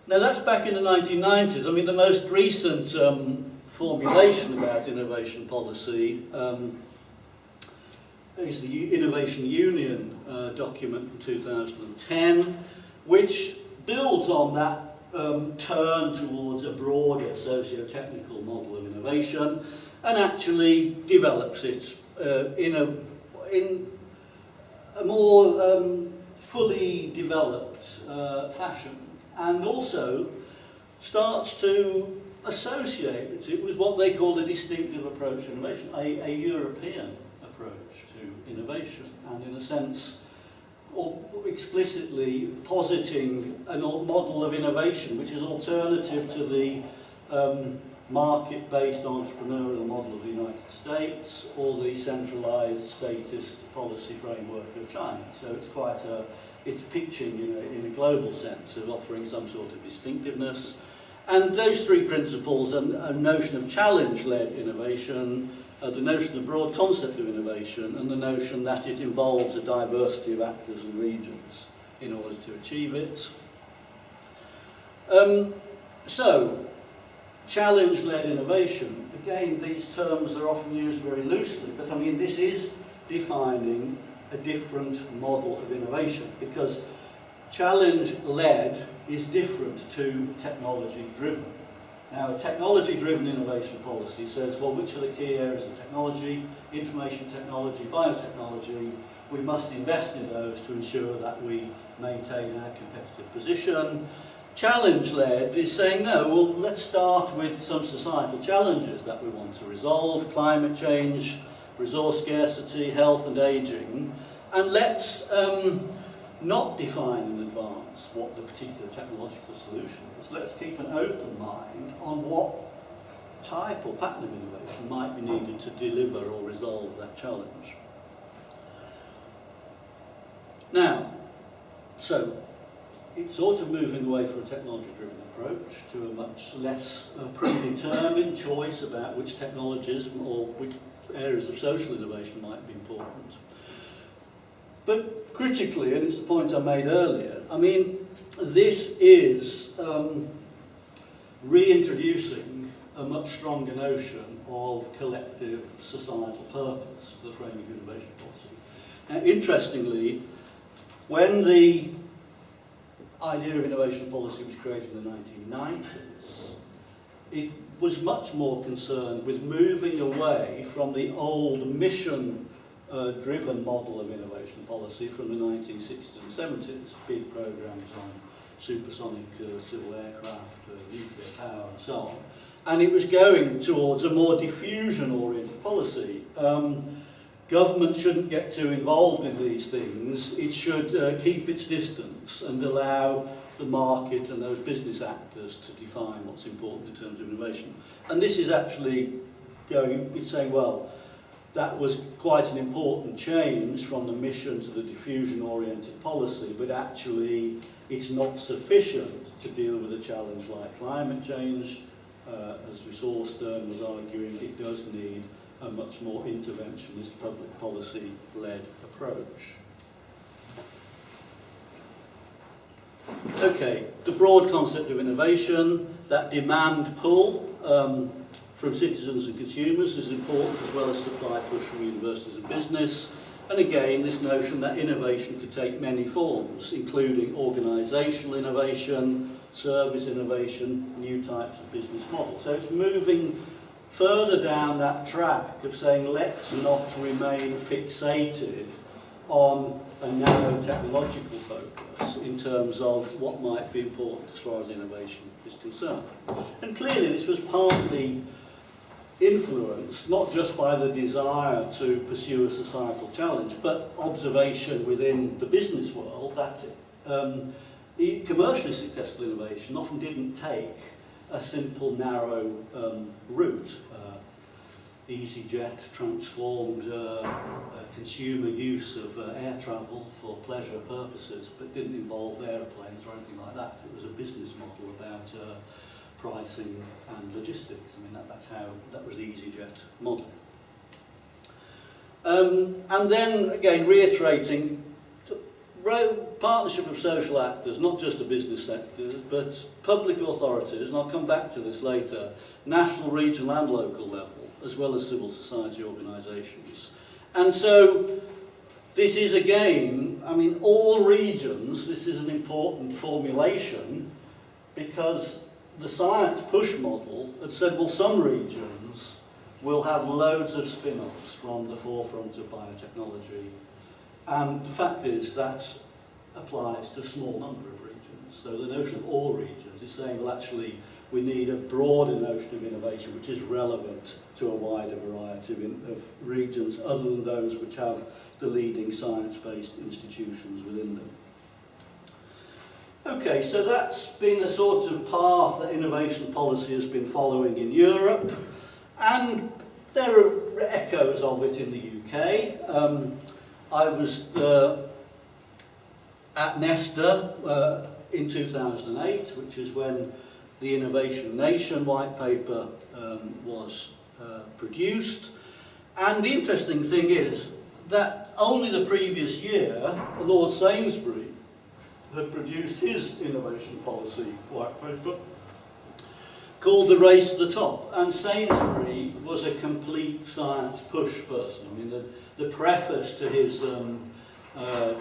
Now that's back in the 1990s. I mean, the most recent formulation about innovation policy is the Innovation Union document from 2010, which builds on that turn towards a broader socio-technical model of innovation and actually develops it in a more fully developed fashion, and also starts to associate it with what they call a distinctive approach to innovation, a European approach to innovation, and in a sense or explicitly positing a model of innovation which is alternative to the market-based entrepreneurial model of the United States or the centralised statist policy framework of China. So it's quite it's pitching in a global sense of offering some sort of distinctiveness. And those three principles, a notion of challenge-led innovation, the notion of broad concept of innovation, and the notion that it involves a diversity of actors and regions in order to achieve it. So, challenge-led innovation, again, these terms are often used very loosely, but I mean, this is defining a different model of innovation, because challenge-led is different to technology-driven. Now, a technology-driven innovation policy says, well, which are the key areas of technology, information technology, biotechnology, we must invest in those to ensure that we maintain our competitive position. Challenge-led is saying, no, well, let's start with some societal challenges that we want to resolve, climate change, resource scarcity, health and ageing, and let's not define in advance what the particular technological solution is. Let's keep an open mind on what type or pattern of innovation might be needed to deliver or resolve that challenge. Now, so it's sort of moving away from a technology-driven approach to a much less predetermined choice about which technologies or which areas of social innovation might be important. But critically, and it's the point I made earlier, I mean, this is reintroducing a much stronger notion of collective societal purpose to the framing of innovation policy. Now, interestingly, when the idea of innovation policy was created in the 1990s, it was much more concerned with moving away from the old mission-driven model of innovation policy from the 1960s and 70s, big programs on supersonic civil aircraft, nuclear power and so on, and it was going towards a more diffusion-oriented policy. Government shouldn't get too involved in these things. It should keep its distance and allow the market and those business actors to define what's important in terms of innovation. And this is actually it's saying, well, that was quite an important change from the mission to the diffusion-oriented policy, but actually it's not sufficient to deal with a challenge like climate change. As we saw, Stern was arguing, it does need a much more interventionist public policy-led approach. Okay, the broad concept of innovation, that demand pull from citizens and consumers is important, as well as supply push from universities and business. And again, this notion that innovation could take many forms, including organisational innovation, service innovation, new types of business models. So it's moving further down that track of saying, let's not remain fixated on a narrow technological focus in terms of what might be important as far as innovation is concerned. And clearly this was partly influenced not just by the desire to pursue a societal challenge, but observation within the business world that commercially successful innovation often didn't take a simple, narrow route. EasyJet transformed consumer use of air travel for pleasure purposes, but didn't involve airplanes or anything like that. It was a business model about pricing and logistics. I mean, that was the EasyJet model. And then, again, reiterating partnership of social actors, not just the business sector, but public authorities, and I'll come back to this later, national, regional and local level, as well as civil society organisations. And so this is again, I mean, all regions, this is an important formulation, because the science push model had said, well, some regions will have loads of spin-offs from the forefront of biotechnology. And the fact is that applies to a small number of regions. So the notion of all regions is saying, well, actually, we need a broader notion of innovation which is relevant to a wider variety of regions other than those which have the leading science-based institutions within them. Okay, so that's been the sort of path that innovation policy has been following in Europe, and there are echoes of it in the UK. I was at Nesta in 2008, which is when the Innovation Nation white paper was produced. And the interesting thing is that only the previous year, Lord Sainsbury had produced his innovation policy white paper called The Race to the Top. And Sainsbury was a complete science push person. I mean, the preface to his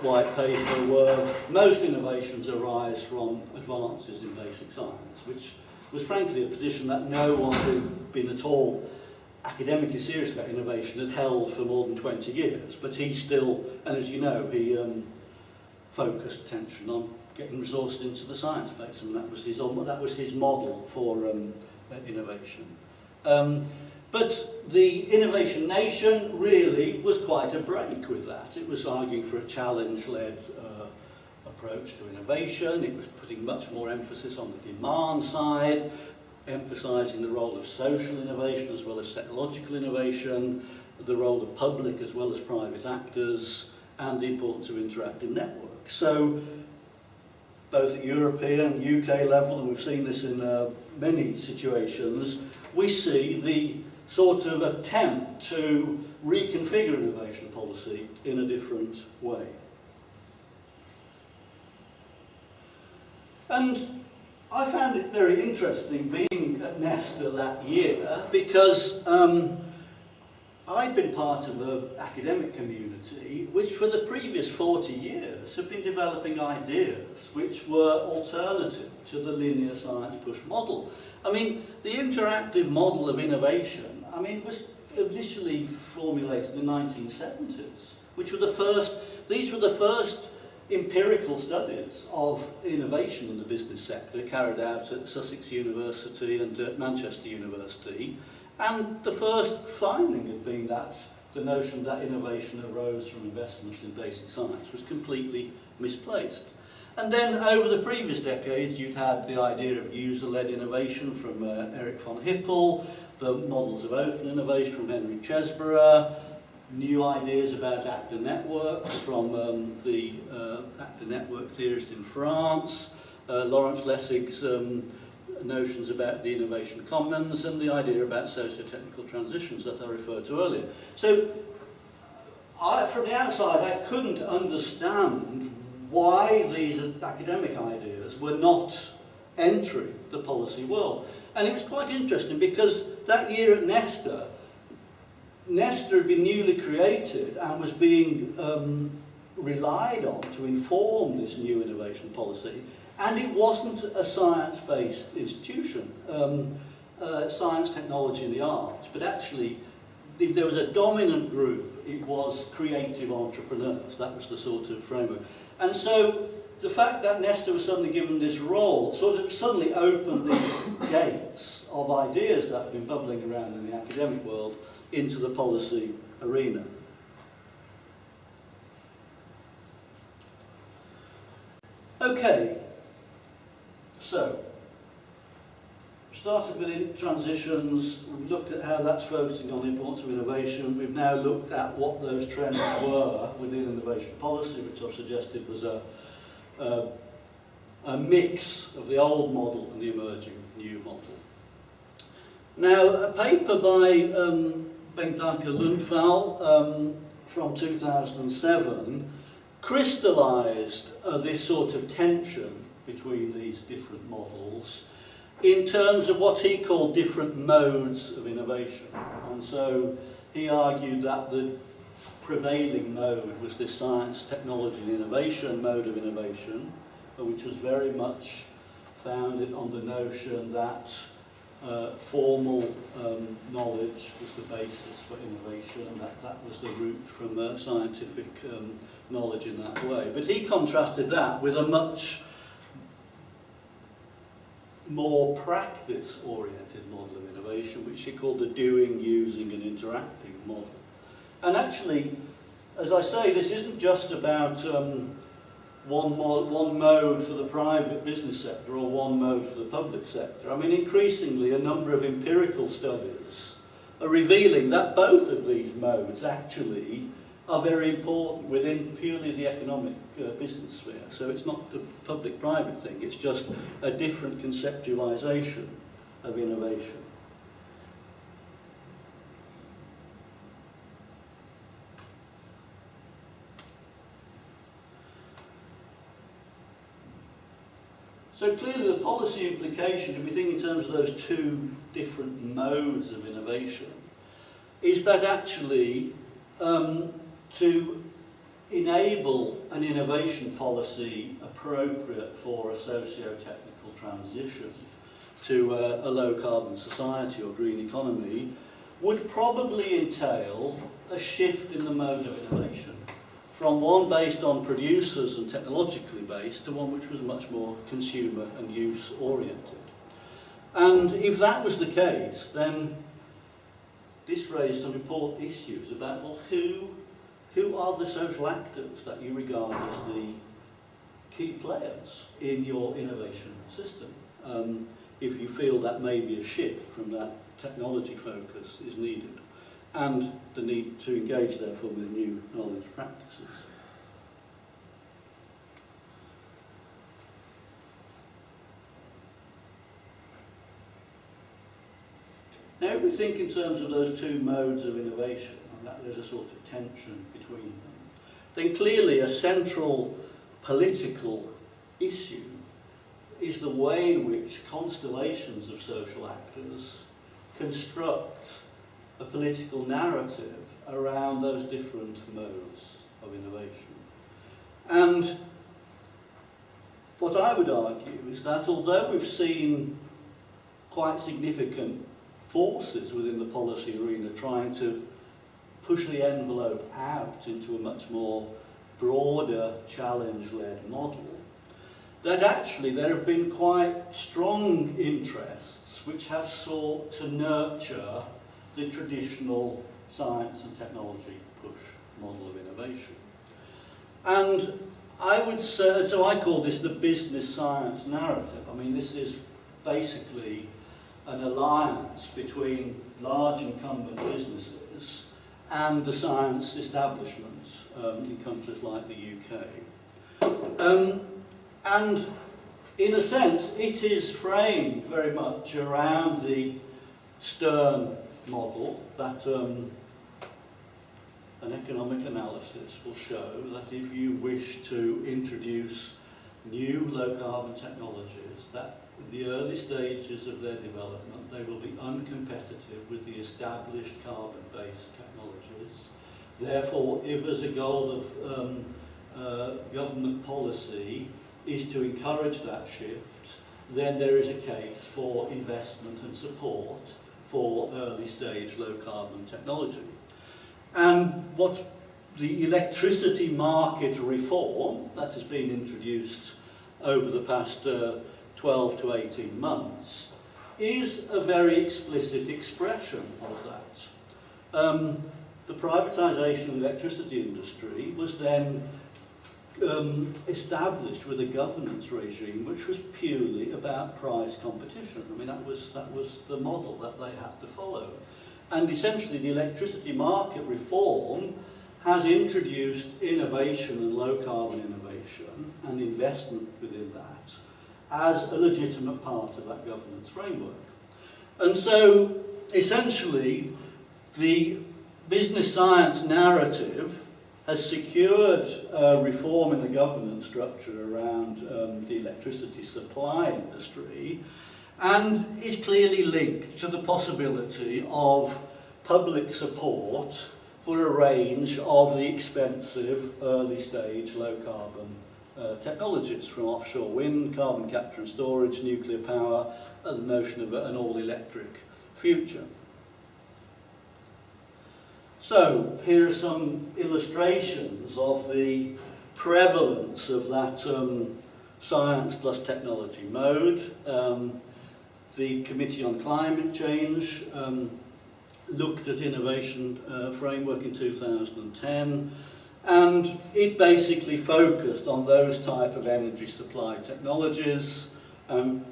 white paper were, most innovations arise from advances in basic science, which was frankly a position that no one who'd been at all academically serious about innovation had held for more than 20 years. But he still, and as you know, he focused attention on getting resourced into the science base, and that was his model for innovation. But the Innovation Nation really was quite a break with that. It was arguing for a challenge-led approach to innovation. It was putting much more emphasis on the demand side, emphasising the role of social innovation as well as technological innovation, the role of public as well as private actors, and the importance of interactive networks. So, both at European and UK level, and we've seen this in many situations, we see the sort of attempt to reconfigure innovation policy in a different way. And I found it very interesting being at Nesta that year, because I'd been part of an academic community which for the previous 40 years have been developing ideas which were alternative to the linear science push model. I mean, the interactive model of innovation, I mean, was initially formulated in the 1970s, which were the first, these were the first empirical studies of innovation in the business sector carried out at Sussex University and at Manchester University. And the first finding had been that the notion that innovation arose from investments in basic science was completely misplaced. And then over the previous decades, you'd had the idea of user-led innovation from Eric von Hippel, the models of open innovation from Henry Chesborough, new ideas about actor networks from the actor network theorist in France, Lawrence Lessig's notions about the innovation commons, and the idea about socio-technical transitions that I referred to earlier. So from the outside, I couldn't understand why these academic ideas were not entering the policy world. And it was quite interesting because that year at Nesta had been newly created and was being relied on to inform this new innovation policy. And it wasn't a science-based institution, science, technology and the arts, but actually, if there was a dominant group, it was creative entrepreneurs. That was the sort of framework. And so the fact that Nesta was suddenly given this role sort of suddenly opened these gates of ideas that have been bubbling around in the academic world into the policy arena. Okay. So, started with transitions, we've looked at how that's focusing on the importance of innovation, we've now looked at what those trends were within innovation policy, which I've suggested was a mix of the old model and the emerging new model. Now, a paper by Bengt Lundfall from 2007 crystallised this sort of tension between these different models in terms of what he called different modes of innovation. And so he argued that the prevailing mode was this science, technology and innovation mode of innovation, which was very much founded on the notion that formal knowledge was the basis for innovation, and that was the route from scientific knowledge in that way. But he contrasted that with a much more practice-oriented model of innovation, which he called the doing, using and interacting model. And actually, as I say, this isn't just about one mode for the private business sector or one mode for the public sector. I mean, increasingly, a number of empirical studies are revealing that both of these modes actually are very important within purely the economic business sphere. So it's not a public-private thing, it's just a different conceptualization of innovation. So clearly the policy implications, if we think in terms of those two different modes of innovation, is that actually to enable an innovation policy appropriate for a socio-technical transition to a low-carbon society or green economy would probably entail a shift in the mode of innovation, from one based on producers and technologically based to one which was much more consumer and use oriented. And if that was the case, then this raised some important issues about, well, who are the social actors that you regard as the key players in your innovation system? If you feel that maybe a shift from that technology focus is needed, and the need to engage, therefore, with new knowledge practices. Now, if we think in terms of those two modes of innovation, and that there's a sort of tension between them, then clearly a central political issue is the way in which constellations of social actors construct a political narrative around those different modes of innovation. And what I would argue is that although we've seen quite significant forces within the policy arena trying to push the envelope out into a much more broader challenge-led model, that actually there have been quite strong interests which have sought to nurture the traditional science and technology push model of innovation. And I would say, so I call this the business science narrative. I mean, this is basically an alliance between large incumbent businesses and the science establishments in countries like the UK. And in a sense, it is framed very much around the Stern model that an economic analysis will show that if you wish to introduce new low-carbon technologies, that in the early stages of their development they will be uncompetitive with the established carbon-based technologies. Therefore, if as a goal of government policy is to encourage that shift, then there is a case for investment and support for early stage low carbon technology. And what the electricity market reform that has been introduced over the past 12 to 18 months is a very explicit expression of that. The privatisation of the electricity industry was then established with a governance regime which was purely about price competition. I mean, that was the model that they had to follow. And essentially the electricity market reform has introduced innovation and low carbon innovation and investment within that as a legitimate part of that governance framework. And so essentially the business science narrative has secured reform in the governance structure around the electricity supply industry, and is clearly linked to the possibility of public support for a range of the expensive early stage low carbon technologies, from offshore wind, carbon capture and storage, nuclear power, and the notion of an all electric future. So here are some illustrations of the prevalence of that science plus technology mode. The Committee on Climate Change looked at innovation framework in 2010, and it basically focused on those type of energy supply technologies, and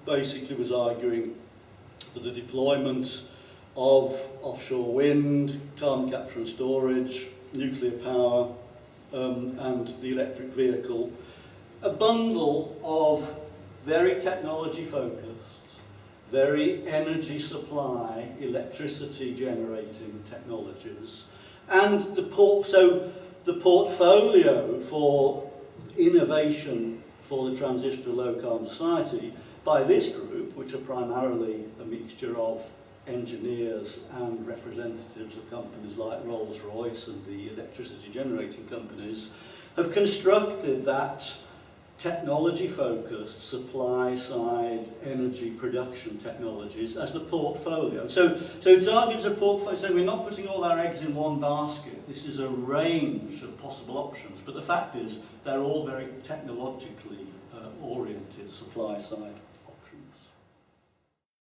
basically was arguing for the deployment of offshore wind, carbon capture and storage, nuclear power, and the electric vehicle. A bundle of very technology focused, very energy supply, electricity generating technologies. And the portfolio for innovation for the transition to a low carbon society by this group, which are primarily a mixture of engineers and representatives of companies like Rolls-Royce and the electricity generating companies, have constructed that technology-focused supply-side energy production technologies as the portfolio. So it targets a portfolio, so we're not putting all our eggs in one basket. This is a range of possible options, but the fact is they're all very technologically oriented supply-side